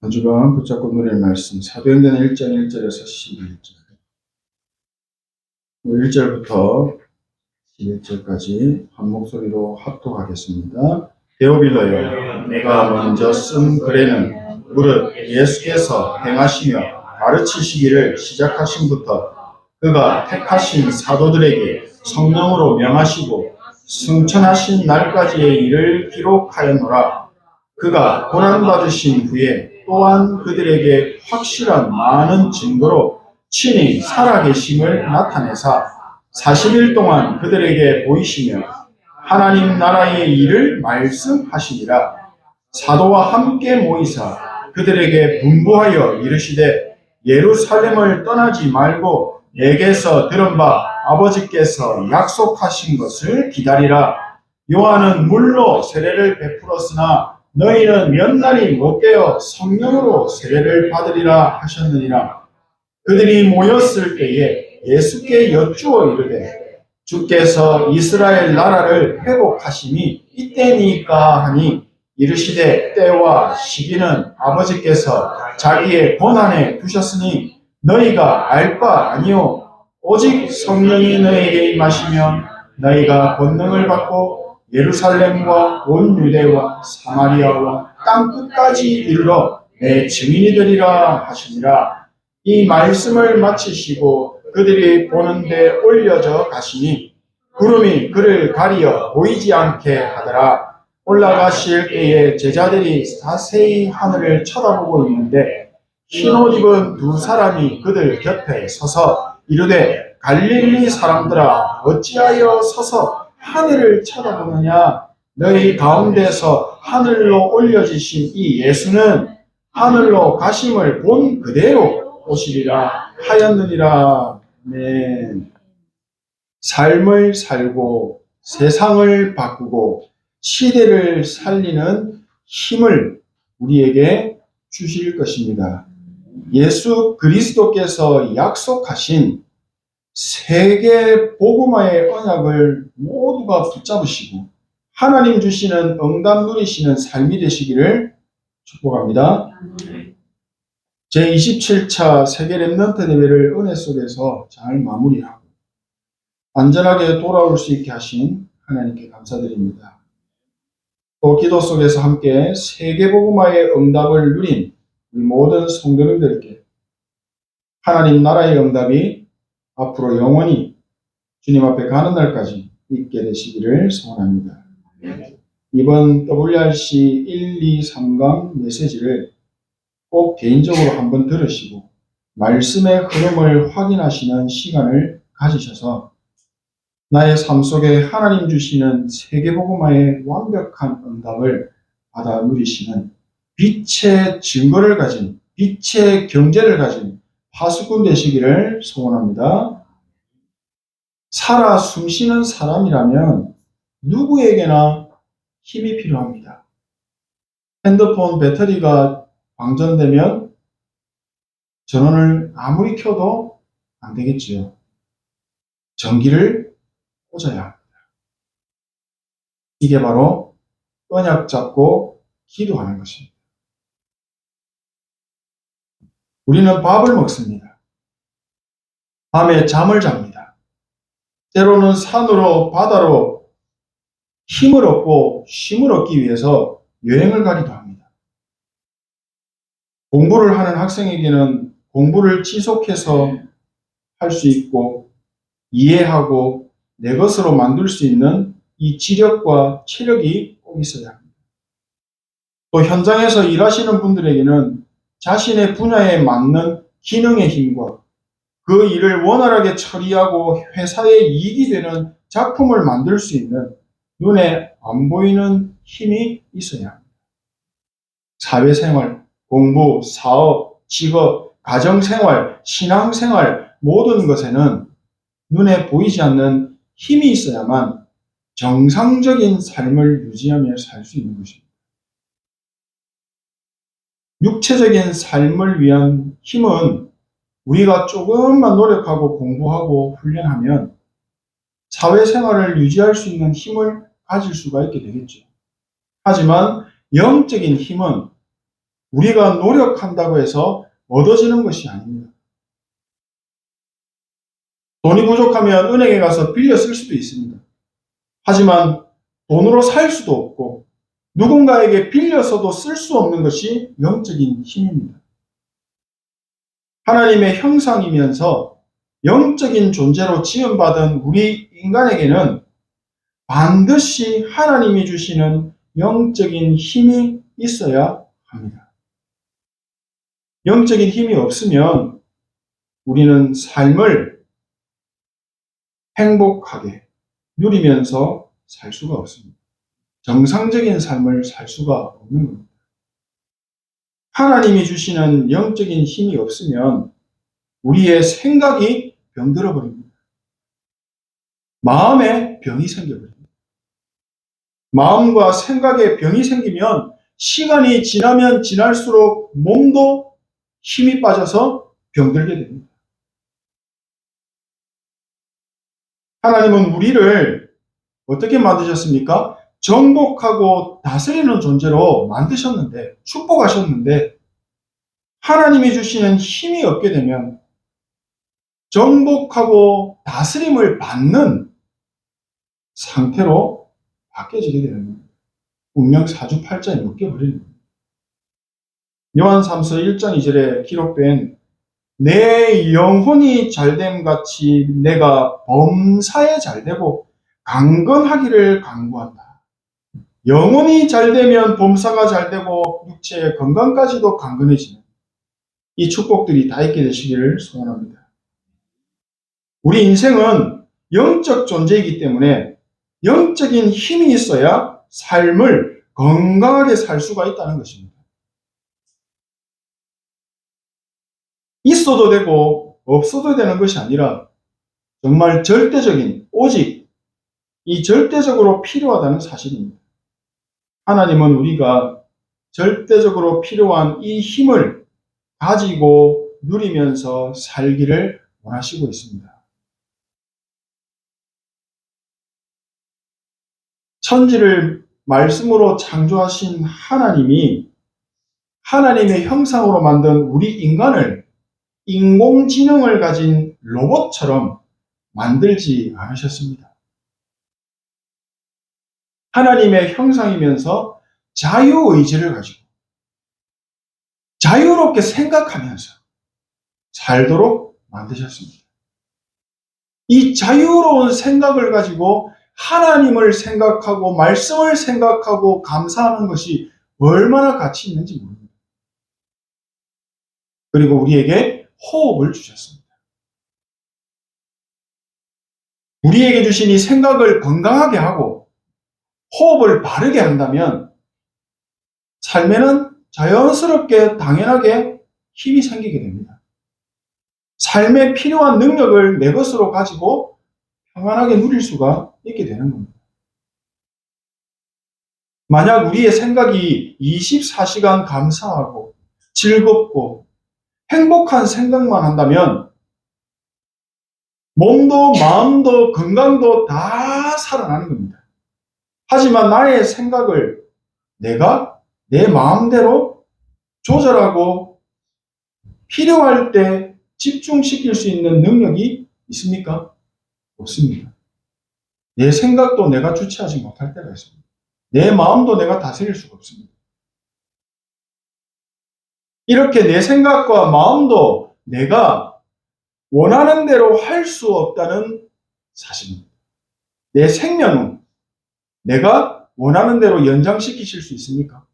한 주간 붙잡고 누릴 말씀 사도행전 1장 1절에서 11절 1절부터 11절까지 한 목소리로 합독하겠습니다. 데오빌러여, 내가 먼저 쓴 글에는 무릇 예수께서 행하시며 가르치시기를 시작하신부터 그가 택하신 사도들에게 성령으로 명하시고 승천하신 날까지의 일을 기록하였노라. 그가 고난받으신 후에 또한 그들에게 확실한 많은 증거로 친히 살아계심을 나타내사 40일 동안 그들에게 보이시며 하나님 나라의 일을 말씀하시니라. 사도와 함께 모이사 그들에게 분부하여 이르시되 예루살렘을 떠나지 말고 내게서 들은 바 아버지께서 약속하신 것을 기다리라. 요한은 물로 세례를 베풀었으나 너희는 몇 날이 못되어 성령으로 세례를 받으리라 하셨느니라. 그들이 모였을 때에 예수께 여쭈어 이르되 주께서 이스라엘 나라를 회복하심이 이때니까 하니 이르시되 때와 시기는 아버지께서 자기의 권한에 두셨으니 너희가 알 바 아니요 오직 성령이 너희에게 임하시면 너희가 권능을 받고 예루살렘과 온 유대와 사마리아와 땅 끝까지 이르러 내 증인이 되리라 하시니라. 이 말씀을 마치시고 그들이 보는데 올려져 가시니 구름이 그를 가리어 보이지 않게 하더라. 올라가실 때에 제자들이 자세히 하늘을 쳐다보고 있는데 흰옷 입은 두 사람이 그들 곁에 서서 이르되 갈릴리 사람들아 어찌하여 서서 하늘을 쳐다보느냐. 너희 가운데서 하늘로 올려지신 이 예수는 하늘로 가심을 본 그대로 오시리라 하였느니라. 네. 삶을 살고 세상을 바꾸고 시대를 살리는 힘을 우리에게 주실 것입니다. 예수 그리스도께서 약속하신 세계 복음화의 언약을 모두가 붙잡으시고 하나님 주시는 응답 누리시는 삶이 되시기를 축복합니다. 제27차 세계 렘넌트 대회를 은혜 속에서 잘 마무리하고 안전하게 돌아올 수 있게 하신 하나님께 감사드립니다. 또 기도 속에서 함께 세계 복음화의 응답을 누린 우리 모든 성도님들께 하나님 나라의 응답이 앞으로 영원히 주님 앞에 가는 날까지 있게 되시기를 소원합니다. 이번 WRC 1, 2, 3강 메시지를 꼭 개인적으로 한번 들으시고 말씀의 흐름을 확인하시는 시간을 가지셔서 나의 삶 속에 하나님 주시는 세계복음화의 완벽한 응답을 받아 누리시는 빛의 증거를 가진 빛의 경제를 가진 파수꾼 되시기를 소원합니다. 살아 숨쉬는 사람이라면 누구에게나 힘이 필요합니다. 핸드폰 배터리가 방전되면 전원을 아무리 켜도 안 되겠지요. 전기를 꽂아야 합니다. 이게 바로 언약 잡고 기도하는 것입니다. 우리는 밥을 먹습니다. 밤에 잠을 잡니다. 때로는 산으로 바다로 힘을 얻고 쉼을 얻기 위해서 여행을 가기도 합니다. 공부를 하는 학생에게는 공부를 지속해서 할 수 있고 이해하고 내 것으로 만들 수 있는 이 지력과 체력이 꼭 있어야 합니다. 또 현장에서 일하시는 분들에게는 자신의 분야에 맞는 기능의 힘과 그 일을 원활하게 처리하고 회사에 이익이 되는 작품을 만들 수 있는 눈에 안 보이는 힘이 있어야 합니다. 사회생활, 공부, 사업, 직업, 가정생활, 신앙생활 모든 것에는 눈에 보이지 않는 힘이 있어야만 정상적인 삶을 유지하며 살 수 있는 것입니다. 육체적인 삶을 위한 힘은 우리가 조금만 노력하고 공부하고 훈련하면 사회생활을 유지할 수 있는 힘을 가질 수가 있게 되겠죠. 하지만 영적인 힘은 우리가 노력한다고 해서 얻어지는 것이 아닙니다. 돈이 부족하면 은행에 가서 빌려 쓸 수도 있습니다. 하지만 돈으로 살 수도 없고 누군가에게 빌려서도 쓸 수 없는 것이 영적인 힘입니다. 하나님의 형상이면서 영적인 존재로 지음받은 우리 인간에게는 반드시 하나님이 주시는 영적인 힘이 있어야 합니다. 영적인 힘이 없으면 우리는 삶을 행복하게 누리면서 살 수가 없습니다. 정상적인 삶을 살 수가 없는 겁니다. 하나님이 주시는 영적인 힘이 없으면 우리의 생각이 병들어 버립니다. 마음에 병이 생겨버립니다. 마음과 생각에 병이 생기면 시간이 지나면 지날수록 몸도 힘이 빠져서 병들게 됩니다. 하나님은 우리를 어떻게 만드셨습니까? 정복하고 다스리는 존재로 만드셨는데, 축복하셨는데, 하나님이 주시는 힘이 없게 되면 정복하고 다스림을 받는 상태로 바뀌어지게 되는 겁니다. 운명 사주팔자에 묶여버리는 겁니다. 요한 3서 1장 2절에 기록된 내 영혼이 잘됨 같이 내가 범사에 잘되고 강건하기를 간구한다. 영혼이 잘되면 범사가 잘되고 육체의 건강까지도 강건해지는 이 축복들이 다 있게 되시기를 소원합니다. 우리 인생은 영적 존재이기 때문에 영적인 힘이 있어야 삶을 건강하게 살 수가 있다는 것입니다. 있어도 되고 없어도 되는 것이 아니라 정말 절대적인, 오직 이 절대적으로 필요하다는 사실입니다. 하나님은 우리가 절대적으로 필요한 이 힘을 가지고 누리면서 살기를 원하시고 있습니다. 천지를 말씀으로 창조하신 하나님이 하나님의 형상으로 만든 우리 인간을 인공지능을 가진 로봇처럼 만들지 않으셨습니다. 하나님의 형상이면서 자유의지를 가지고 자유롭게 생각하면서 살도록 만드셨습니다. 이 자유로운 생각을 가지고 하나님을 생각하고 말씀을 생각하고 감사하는 것이 얼마나 가치 있는지 모릅니다. 그리고 우리에게 호흡을 주셨습니다. 우리에게 주신 이 생각을 건강하게 하고 호흡을 바르게 한다면 삶에는 자연스럽게 당연하게 힘이 생기게 됩니다. 삶에 필요한 능력을 내 것으로 가지고 평안하게 누릴 수가 있게 되는 겁니다. 만약 우리의 생각이 24시간 감사하고 즐겁고 행복한 생각만 한다면 몸도 마음도 건강도 다 살아나는 겁니다. 하지만 나의 생각을 내가 내 마음대로 조절하고 필요할 때 집중시킬 수 있는 능력이 있습니까? 없습니다. 내 생각도 내가 주체하지 못할 때가 있습니다. 내 마음도 내가 다스릴 수가 없습니다. 이렇게 내 생각과 마음도 내가 원하는 대로 할 수 없다는 사실입니다. 내 생명은 내가 원하는 대로 연장시키실 수 있습니까?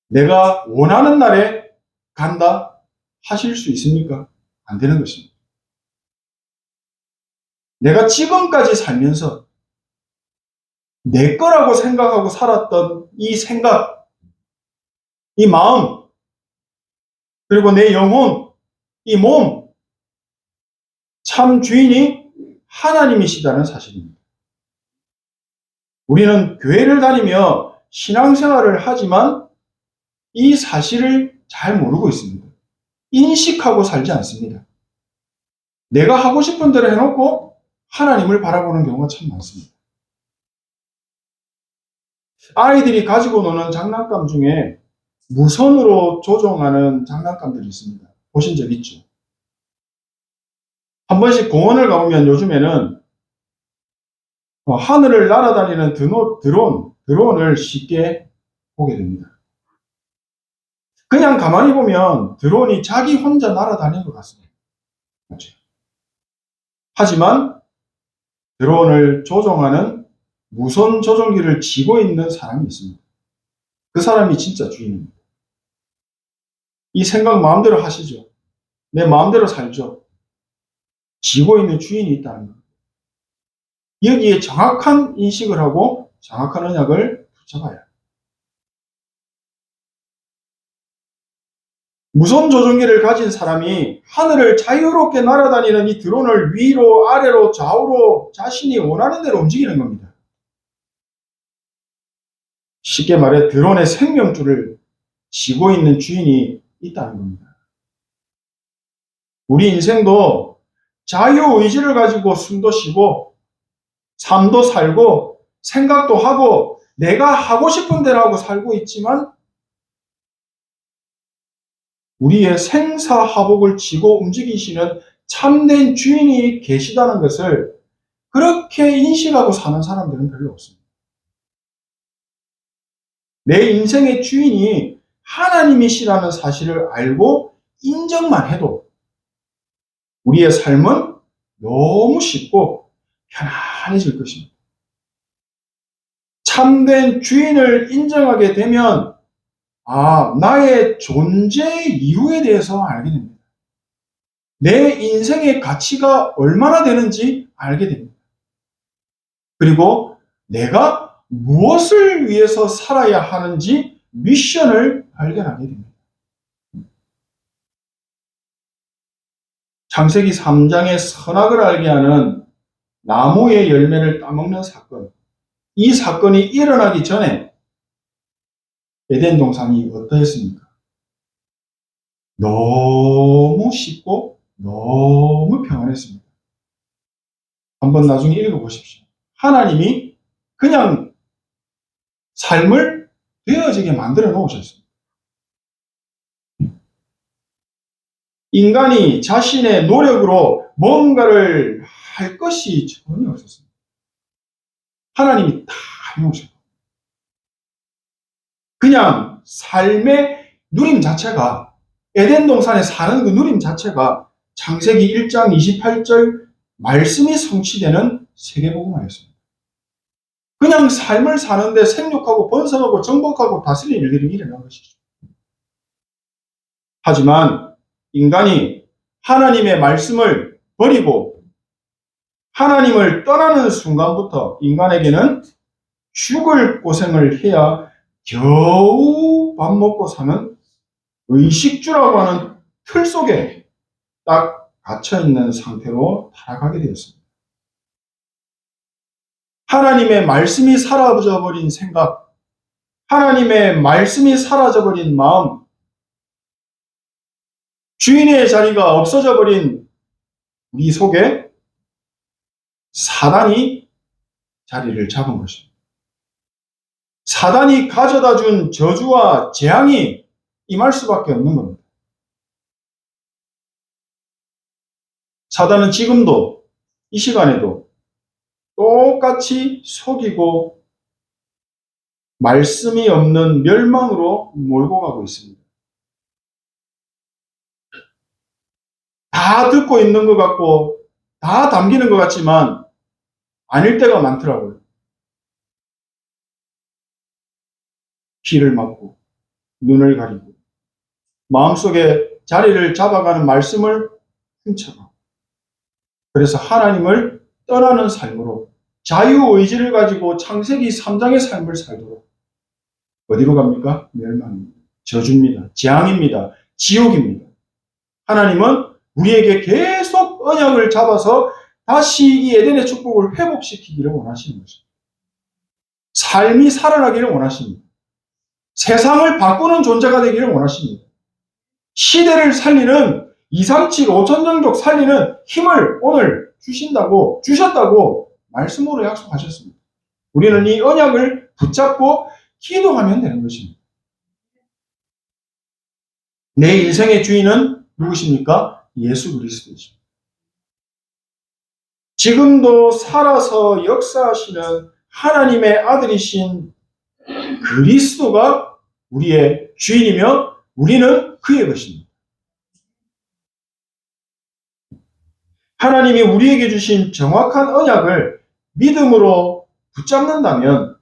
내가 원하는 날에 간다 하실 수 있습니까? 안 되는 것입니다. 내가 지금까지 살면서 내 거라고 생각하고 살았던 이 생각, 이 마음, 그리고 내 영혼, 이 몸, 참 주인이 하나님이시다는 사실입니다. 우리는 교회를 다니며 신앙생활을 하지만 이 사실을 잘 모르고 있습니다. 인식하고 살지 않습니다. 내가 하고 싶은 대로 해놓고 하나님을 바라보는 경우가 참 많습니다. 아이들이 가지고 노는 장난감 중에 무선으로 조종하는 장난감들이 있습니다. 보신 적 있죠? 한 번씩 공원을 가보면 요즘에는 하늘을 날아다니는 드론을 쉽게 보게 됩니다. 그냥 가만히 보면 드론이 자기 혼자 날아다니는 것 같습니다. 맞죠? 하지만 드론을 조종하는 무선 조종기를 쥐고 있는 사람이 있습니다. 그 사람이 진짜 주인입니다. 이 생각 마음대로 하시죠. 내 마음대로 살죠. 쥐고 있는 주인이 있다는 것. 여기에 정확한 인식을 하고 정확한 언약을 붙여봐야. 무선 조종기를 가진 사람이 하늘을 자유롭게 날아다니는 이 드론을 위로 아래로 좌우로 자신이 원하는 대로 움직이는 겁니다. 쉽게 말해 드론의 생명줄을 쥐고 있는 주인이 있다는 겁니다. 우리 인생도 자유의지를 가지고 숨도 쉬고 삶도 살고 생각도 하고 내가 하고 싶은 대로 하고 살고 있지만 우리의 생사화복을 쥐고 움직이시는 참된 주인이 계시다는 것을 그렇게 인식하고 사는 사람들은 별로 없습니다. 내 인생의 주인이 하나님이시라는 사실을 알고 인정만 해도 우리의 삶은 너무 쉽고 편안해질 것입니다. 참된 주인을 인정하게 되면 나의 존재 이유에 대해서 알게 됩니다. 내 인생의 가치가 얼마나 되는지 알게 됩니다. 그리고 내가 무엇을 위해서 살아야 하는지 미션을 발견하게 됩니다. 창세기 3장의 선악을 알게 하는 나무의 열매를 따먹는 사건. 이 사건이 일어나기 전에 에덴 동산이 어떠했습니까? 너무 쉽고 너무 평안했습니다. 한번 나중에 읽어보십시오. 하나님이 그냥 삶을 되어지게 만들어 놓으셨습니다. 인간이 자신의 노력으로 뭔가를 할 것이 전혀 없었습니다. 하나님이 다 해놓으셨고 그냥 삶의 누림 자체가 에덴 동산에 사는 그 누림 자체가 창세기 1장 28절 말씀이 성취되는 세계복음화였습니다. 그냥 삶을 사는데 생육하고 번성하고 정복하고 다스리는 일들이 일어난 것이죠. 하지만 인간이 하나님의 말씀을 버리고 하나님을 떠나는 순간부터 인간에게는 죽을 고생을 해야 겨우 밥 먹고 사는 의식주라고 하는 틀 속에 딱 갇혀있는 상태로 타락하게 되었습니다. 하나님의 말씀이 사라져버린 생각, 하나님의 말씀이 사라져버린 마음, 주인의 자리가 없어져버린 우리 속에 사단이 자리를 잡은 것입니다. 사단이 가져다 준 저주와 재앙이 임할 수밖에 없는 겁니다. 사단은 지금도 이 시간에도 똑같이 속이고 말씀이 없는 멸망으로 몰고 가고 있습니다. 다 듣고 있는 것 같고 다 담기는 것 같지만 아닐 때가 많더라고요. 귀를 막고 눈을 가리고 마음속에 자리를 잡아가는 말씀을 훔쳐가고 그래서 하나님을 떠나는 삶으로 자유의지를 가지고 창세기 3장의 삶을 살도록 어디로 갑니까? 멸망입니다. 저주입니다. 재앙입니다. 지옥입니다. 하나님은 우리에게 계속 언약을 잡아서 다시 이 에덴의 축복을 회복시키기를 원하시는 것입니다. 삶이 살아나기를 원하십니다. 세상을 바꾸는 존재가 되기를 원하십니다. 시대를 살리는 2, 3, 7, 5천 종족 살리는 힘을 오늘 주셨다고 말씀으로 약속하셨습니다. 우리는 이 언약을 붙잡고 기도하면 되는 것입니다. 내 인생의 주인은 누구십니까? 예수 그리스도이십니다. 지금도 살아서 역사하시는 하나님의 아들이신 그리스도가 우리의 주인이며 우리는 그의 것입니다. 하나님이 우리에게 주신 정확한 언약을 믿음으로 붙잡는다면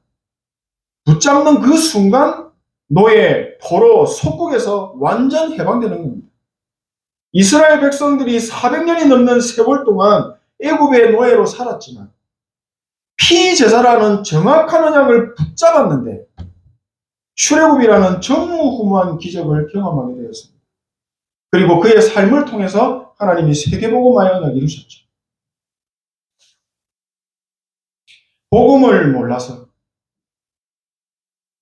붙잡는 그 순간 노예, 포로, 속국에서 완전 해방되는 겁니다. 이스라엘 백성들이 400년이 넘는 세월 동안 애굽의 노예로 살았지만 피제사라는 정확한 언약을 붙잡았는데 출애굽이라는 전무후무한 기적을 경험하게 되었습니다. 그리고 그의 삶을 통해서 하나님이 세계복음화의 언약을 이루셨죠. 복음을 몰라서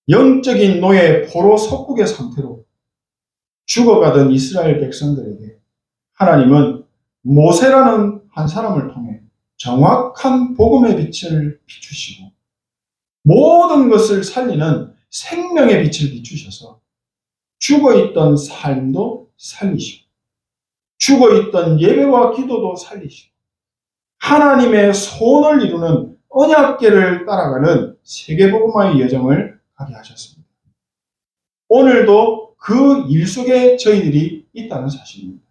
영적인 노예 포로 속국의 상태로 죽어가던 이스라엘 백성들에게 하나님은 모세라는 한 사람을 통해 정확한 복음의 빛을 비추시고 모든 것을 살리는 생명의 빛을 비추셔서 죽어있던 삶도 살리시고 죽어있던 예배와 기도도 살리시고 하나님의 소원을 이루는 언약궤를 따라가는 세계복음화의 여정을 하게 하셨습니다. 오늘도 그 일 속에 저희들이 있다는 사실입니다.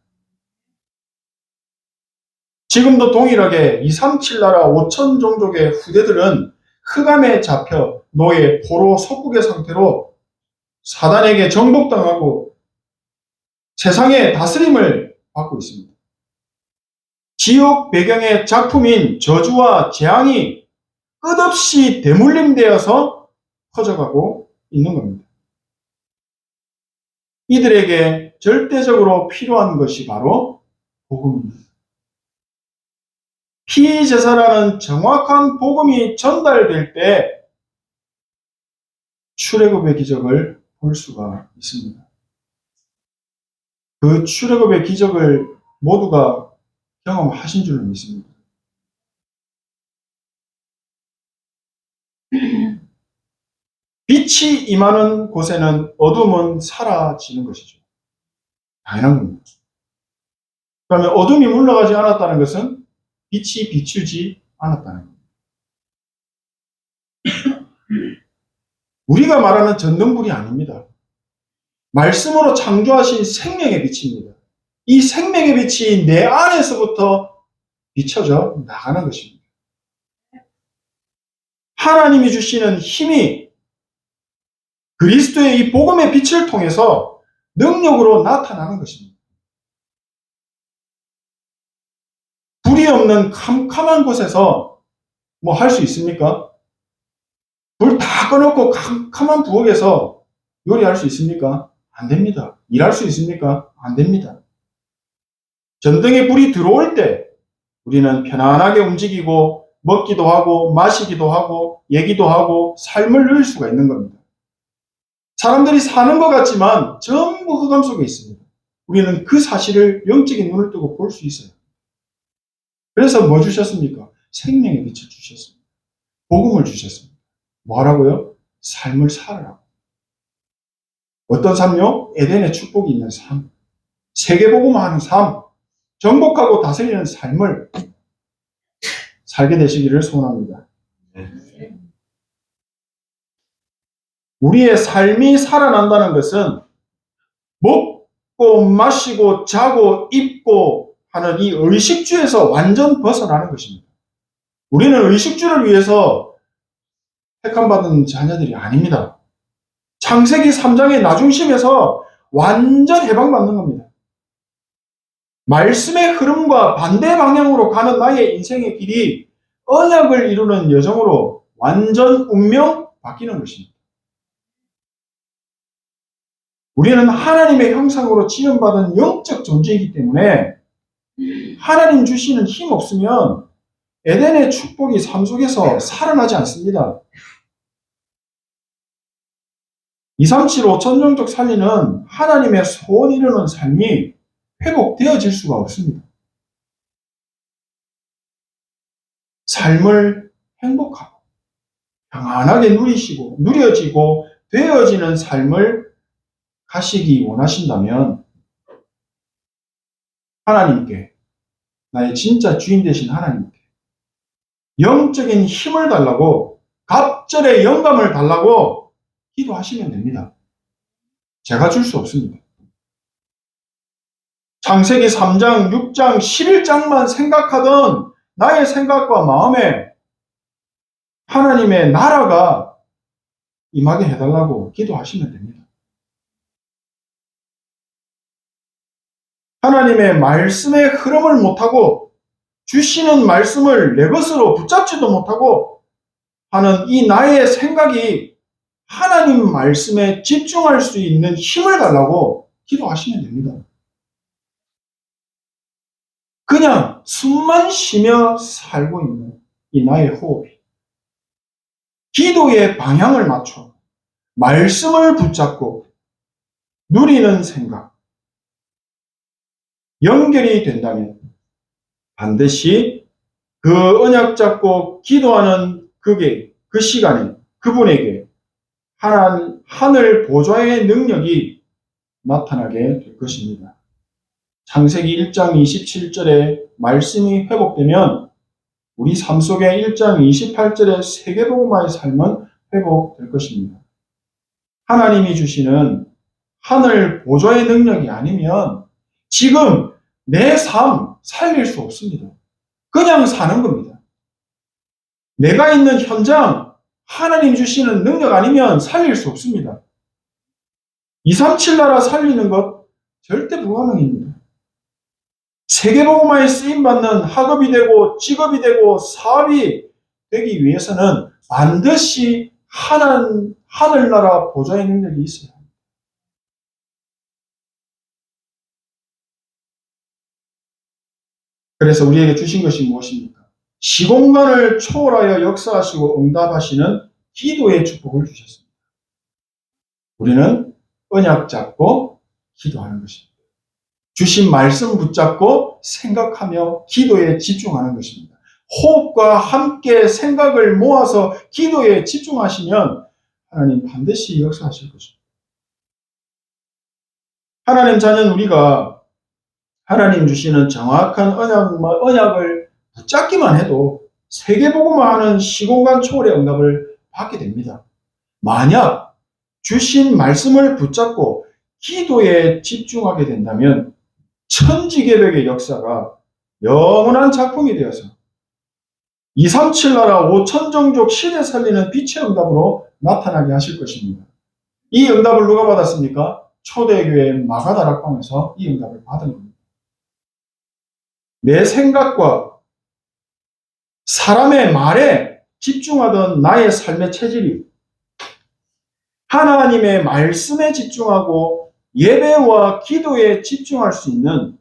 지금도 동일하게 237 나라 5천 종족의 후대들은 흑암에 잡혀 노예, 포로, 속국의 상태로 사단에게 정복당하고 세상의 다스림을 받고 있습니다. 지옥 배경의 작품인 저주와 재앙이 끝없이 대물림되어서 퍼져가고 있는 겁니다. 이들에게 절대적으로 필요한 것이 바로 복음입니다. 피제사라는 정확한 복음이 전달될 때 출애굽의 기적을 볼 수가 있습니다. 그 출애굽의 기적을 모두가 경험하신 줄로 믿습니다. 빛이 임하는 곳에는 어둠은 사라지는 것이죠. 당연한 겁니다. 그러면 어둠이 물러가지 않았다는 것은 빛이 비추지 않았다는 겁니다. 우리가 말하는 전등불이 아닙니다. 말씀으로 창조하신 생명의 빛입니다. 이 생명의 빛이 내 안에서부터 비춰져 나가는 것입니다. 하나님이 주시는 힘이 그리스도의 이 복음의 빛을 통해서 능력으로 나타나는 것입니다. 불이 없는 캄캄한 곳에서 뭐 할 수 있습니까? 불 다 꺼놓고 캄캄한 부엌에서 요리할 수 있습니까? 안 됩니다. 일할 수 있습니까? 안 됩니다. 전등에 불이 들어올 때 우리는 편안하게 움직이고 먹기도 하고 마시기도 하고 얘기도 하고 삶을 누릴 수가 있는 겁니다. 사람들이 사는 것 같지만 전부 흑암 속에 있습니다. 우리는 그 사실을 영적인 눈을 뜨고 볼 수 있어요. 그래서 뭐 주셨습니까? 생명의 빛을 주셨습니다. 복음을 주셨습니다. 뭐라고요? 삶을 살아라고. 어떤 삶요? 에덴의 축복이 있는 삶. 세계복음화하는 삶. 정복하고 다스리는 삶을 살게 되시기를 소원합니다. 우리의 삶이 살아난다는 것은 먹고 마시고 자고 입고 하는 이 의식주에서 완전 벗어나는 것입니다. 우리는 의식주를 위해서 택함받은 자녀들이 아닙니다. 창세기 3장의 나중심에서 완전 해방받는 겁니다. 말씀의 흐름과 반대 방향으로 가는 나의 인생의 길이 언약을 이루는 여정으로 완전 운명 바뀌는 것입니다. 우리는 하나님의 형상으로 지음받은 영적 존재이기 때문에 하나님 주시는 힘 없으면 에덴의 축복이 삶 속에서 살아나지 않습니다. 237 5천 종족 살리는 하나님의 소원 이루는 삶이 회복되어질 수가 없습니다. 삶을 행복하고 평안하게 누려지고 되어지는 삶을 가시기 원하신다면 하나님께, 나의 진짜 주인 되신 하나님께 영적인 힘을 달라고, 갑절의 영감을 달라고 기도하시면 됩니다. 제가 줄 수 없습니다. 창세기 3장, 6장, 11장만 생각하던 나의 생각과 마음에 하나님의 나라가 임하게 해달라고 기도하시면 됩니다. 하나님의 말씀의 흐름을 못하고 주시는 말씀을 내 것으로 붙잡지도 못하고 하는 이 나의 생각이 하나님 말씀에 집중할 수 있는 힘을 달라고 기도하시면 됩니다. 그냥 숨만 쉬며 살고 있는 이 나의 호흡이 기도의 방향을 맞춰 말씀을 붙잡고 누리는 생각, 연결이 된다면 반드시 그 언약 잡고 기도하는 그 시간에 그분에게 하늘 보좌의 능력이 나타나게 될 것입니다. 창세기 1장 27절에 말씀이 회복되면 우리 삶 속에 1장 28절의 세계복음화의 삶은 회복될 것입니다. 하나님이 주시는 하늘 보좌의 능력이 아니면 지금 내 삶 살릴 수 없습니다. 그냥 사는 겁니다. 내가 있는 현장 하나님 주시는 능력 아니면 살릴 수 없습니다. 237 나라 살리는 것 절대 불가능입니다. 세계복음화에 쓰임받는 학업이 되고 직업이 되고 사업이 되기 위해서는 반드시 하늘나라 보좌의 능력이 있어요. 그래서 우리에게 주신 것이 무엇입니까? 시공간을 초월하여 역사하시고 응답하시는 기도의 축복을 주셨습니다. 우리는 언약 잡고 기도하는 것입니다. 주신 말씀 붙잡고 생각하며 기도에 집중하는 것입니다. 호흡과 함께 생각을 모아서 기도에 집중하시면 하나님 반드시 역사하실 것입니다. 하나님 자녀는 우리가 하나님 주시는 정확한 언약을 붙잡기만 해도 세계복음화하는 시공간 초월의 응답을 받게 됩니다. 만약 주신 말씀을 붙잡고 기도에 집중하게 된다면 천지개벽의 역사가 영원한 작품이 되어서 237 나라 5천종족 시대 살리는 빛의 응답으로 나타나게 하실 것입니다. 이 응답을 누가 받았습니까? 초대교회 마가다락방에서 이 응답을 받은 겁니다. 내 생각과 사람의 말에 집중하던 나의 삶의 체질이 하나님의 말씀에 집중하고 예배와 기도에 집중할 수 있는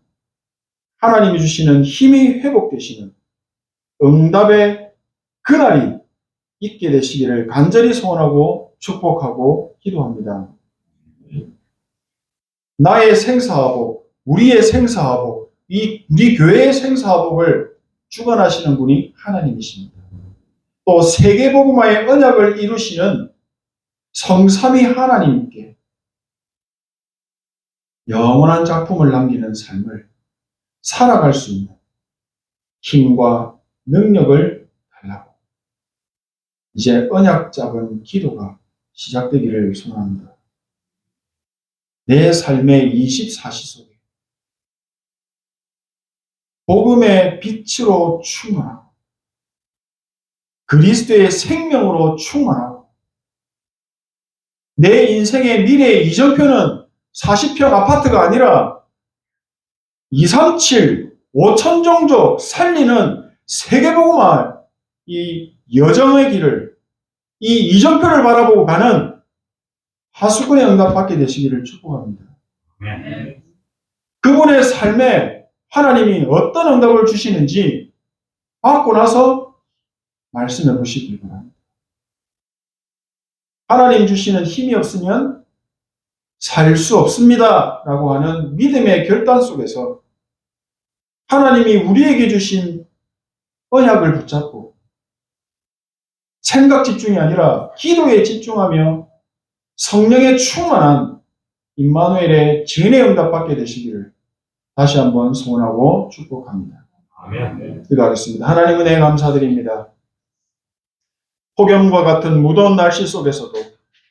하나님이 주시는 힘이 회복되시는 응답의 그날이 있게 되시기를 간절히 소원하고 축복하고 기도합니다. 나의 생사화복, 우리의 생사화복, 우리 교회의 생사화복을 주관하시는 분이 하나님이십니다. 또 세계복음화의 언약을 이루시는 성삼위 하나님께 영원한 작품을 남기는 삶을 살아갈 수 있는 힘과 능력을 달라고 이제 언약 잡은 기도가 시작되기를 소원합니다. 내 삶의 24시 속에 복음의 빛으로 충만하고 그리스도의 생명으로 충만하고 내 인생의 미래의 이정표는 40평 아파트가 아니라 237, 5천종족 살리는 세계복음화 이 여정의 길을 이 이정표를 바라보고 가는 하수근의 응답받게 되시기를 축복합니다. 그분의 삶에 하나님이 어떤 응답을 주시는지 받고 나서 말씀해 보시기 바랍니다. 하나님 주시는 힘이 없으면 살 수 없습니다 라고 하는 믿음의 결단 속에서 하나님이 우리에게 주신 언약을 붙잡고 생각 집중이 아니라 기도에 집중하며 성령에 충만한 임마누엘의 전의 응답받게 되시기를 다시 한번 소원하고 축복합니다. 아멘. 기도하겠습니다. 하나님 은혜 감사드립니다. 폭염과 같은 무더운 날씨 속에서도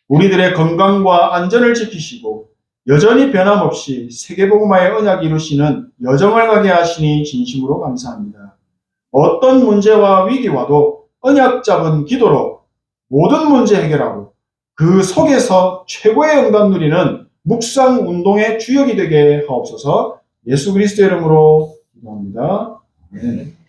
우리들의 건강과 안전을 지키시고 여전히 변함없이 세계복음화의 언약 이루시는 여정을 가게 하시니 진심으로 감사합니다. 어떤 문제와 위기와도 언약 잡은 기도로 모든 문제 해결하고 그 속에서 최고의 응답 누리는 묵상 운동의 주역이 되게 하옵소서. 예수 그리스도의 이름으로 기도합니다. 아멘.